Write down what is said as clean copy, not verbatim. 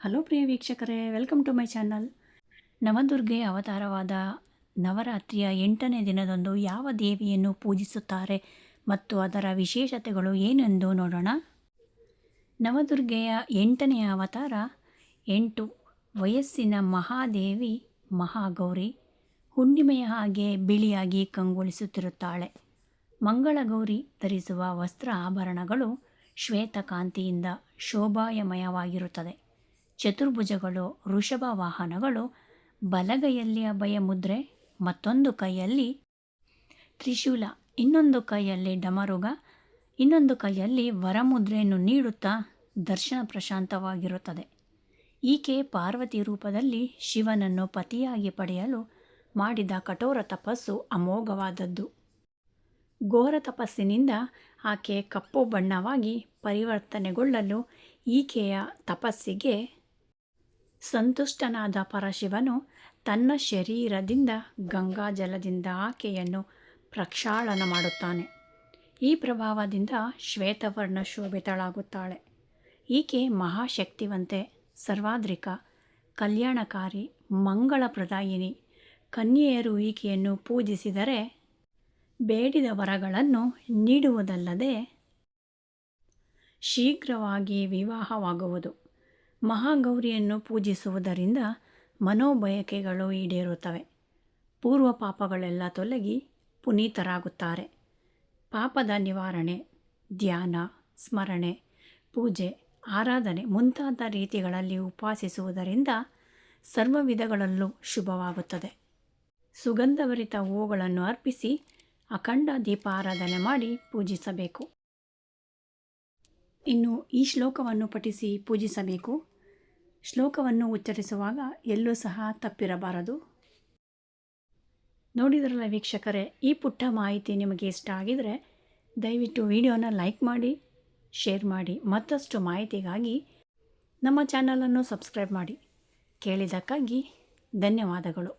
Hello ಪ್ರಿಯ ವೀಕ್ಷಕರೇ, welcome to my channel. ನವದುರ್ಗೆ ಅವತಾರವಾದ ನವರಾತ್ರಿಯ 8ನೇ ದಿನದಂದು ಯಾವ ದೇವಿಯನ್ನು ಪೂಜಿಸುತ್ತಾರೆ ಮತ್ತು ಅದರ ವಿಶೇಷತೆಗಳು ಏನೆಂದು ನೋಡೋಣ. ನವದುರ್ಗೆಯ 8ನೆಯ ಅವತಾರ 8 ವಯಸ್ಸಿನ ಮಹಾದೇವಿ ಮಹಾಗೌರಿ. ಹುಣ್ಣಿಮೆಯ ಹಾಗೆ ಬಿಳಿಯಾಗಿ ಕಂಗೊಳಿಸುತ್ತಿರುತ್ತಾಳೆ. ಮಂಗಳಗೌರಿ ಧರಿಸುವ ವಸ್ತ್ರ ಆಭರಣಗಳು ಶ್ವೇತಕಾಂತಿಯಿಂದ ಶೋಭಾಯಮಯವಾಗಿರುತ್ತದೆ. ಚತುರ್ಭುಜಗಳು, ವೃಷಭ ವಾಹನಗಳು, ಬಲಗೈಯಲ್ಲಿ ಅಭಯ ಮುದ್ರೆ, ಮತ್ತೊಂದು ಕೈಯಲ್ಲಿ ತ್ರಿಶೂಲ, ಇನ್ನೊಂದು ಕೈಯಲ್ಲಿ ಡಮರುಗ, ಇನ್ನೊಂದು ಕೈಯಲ್ಲಿ ವರಮುದ್ರೆಯನ್ನು ನೀಡುತ್ತಾ ದರ್ಶನ ಪ್ರಶಾಂತವಾಗಿರುತ್ತದೆ. ಈಕೆ ಪಾರ್ವತಿ ರೂಪದಲ್ಲಿ ಶಿವನನ್ನು ಪತಿಯಾಗಿ ಪಡೆಯಲು ಮಾಡಿದ ಕಠೋರ ತಪಸ್ಸು ಅಮೋಘವಾದದ್ದು. ಘೋರ ತಪಸ್ಸಿನಿಂದ ಆಕೆ ಕಪ್ಪು ಬಣ್ಣವಾಗಿ ಪರಿವರ್ತನೆಗೊಳ್ಳಲು ಈಕೆಯ ತಪಸ್ಸಿಗೆ ಸಂತುಷ್ಟನಾದ ಪರಶಿವನು ತನ್ನ ಶರೀರದಿಂದ ಗಂಗಾಜಲದಿಂದ ಆಕೆಯನ್ನು ಪ್ರಕ್ಷಾಳನ ಮಾಡುತ್ತಾನೆ. ಈ ಪ್ರಭಾವದಿಂದ ಶ್ವೇತವರ್ಣ ಶೋಭಿತಳಾಗುತ್ತಾಳೆ. ಈಕೆ ಮಹಾಶಕ್ತಿವಂತೆ, ಸರ್ವಾದ್ರಿಕ, ಕಲ್ಯಾಣಕಾರಿ, ಮಂಗಳಪ್ರದಾಯಿನಿ. ಕನ್ಯೆಯರು ಈಕೆಯನ್ನು ಪೂಜಿಸಿದರೆ ಬೇಡಿದ ವರಗಳನ್ನು ನೀಡುವುದಲ್ಲದೆ ಶೀಘ್ರವಾಗಿ ವಿವಾಹವಾಗುವುದು. ಮಹಾಗೌರಿಯನ್ನು ಪೂಜಿಸುವುದರಿಂದ ಮನೋಬಯಕೆಗಳು ಈಡೇರುತ್ತವೆ. ಪೂರ್ವ ಪಾಪಗಳೆಲ್ಲ ತೊಲಗಿ ಪುನೀತರಾಗುತ್ತಾರೆ. ಪಾಪದ ನಿವಾರಣೆ, ಧ್ಯಾನ, ಸ್ಮರಣೆ, ಪೂಜೆ, ಆರಾಧನೆ ಮುಂತಾದ ರೀತಿಗಳಲ್ಲಿ ಉಪಾಸಿಸುವುದರಿಂದ ಸರ್ವ ವಿಧಗಳಲ್ಲೂ ಶುಭವಾಗುತ್ತದೆ. ಸುಗಂಧಭರಿತ ಹೂವುಗಳನ್ನು ಅರ್ಪಿಸಿ ಅಖಂಡ ದೀಪಾರಾಧನೆ ಮಾಡಿ ಪೂಜಿಸಬೇಕು. ಇನ್ನು ಈ ಶ್ಲೋಕವನ್ನು ಪಠಿಸಿ ಪೂಜಿಸಬೇಕು. ಶ್ಲೋಕವನ್ನು ಉಚ್ಚರಿಸುವಾಗ ಎಲ್ಲೂ ಸಹ ತಪ್ಪಿರಬಾರದು. ನೋಡಿದ್ರಲ್ಲ ವೀಕ್ಷಕರೇ, ಈ ಪುಟ್ಟ ಮಾಹಿತಿ ನಿಮಗೆ ಇಷ್ಟ ಆಗಿದರೆ ದಯವಿಟ್ಟು ವಿಡಿಯೋನ ಲೈಕ್ ಮಾಡಿ, ಶೇರ್ ಮಾಡಿ. ಮತ್ತಷ್ಟು ಮಾಹಿತಿಗಾಗಿ ನಮ್ಮ ಚಾನಲನ್ನು ಸಬ್ಸ್ಕ್ರೈಬ್ ಮಾಡಿ. ಕೇಳಿದ್ದಕ್ಕಾಗಿ ಧನ್ಯವಾದಗಳು.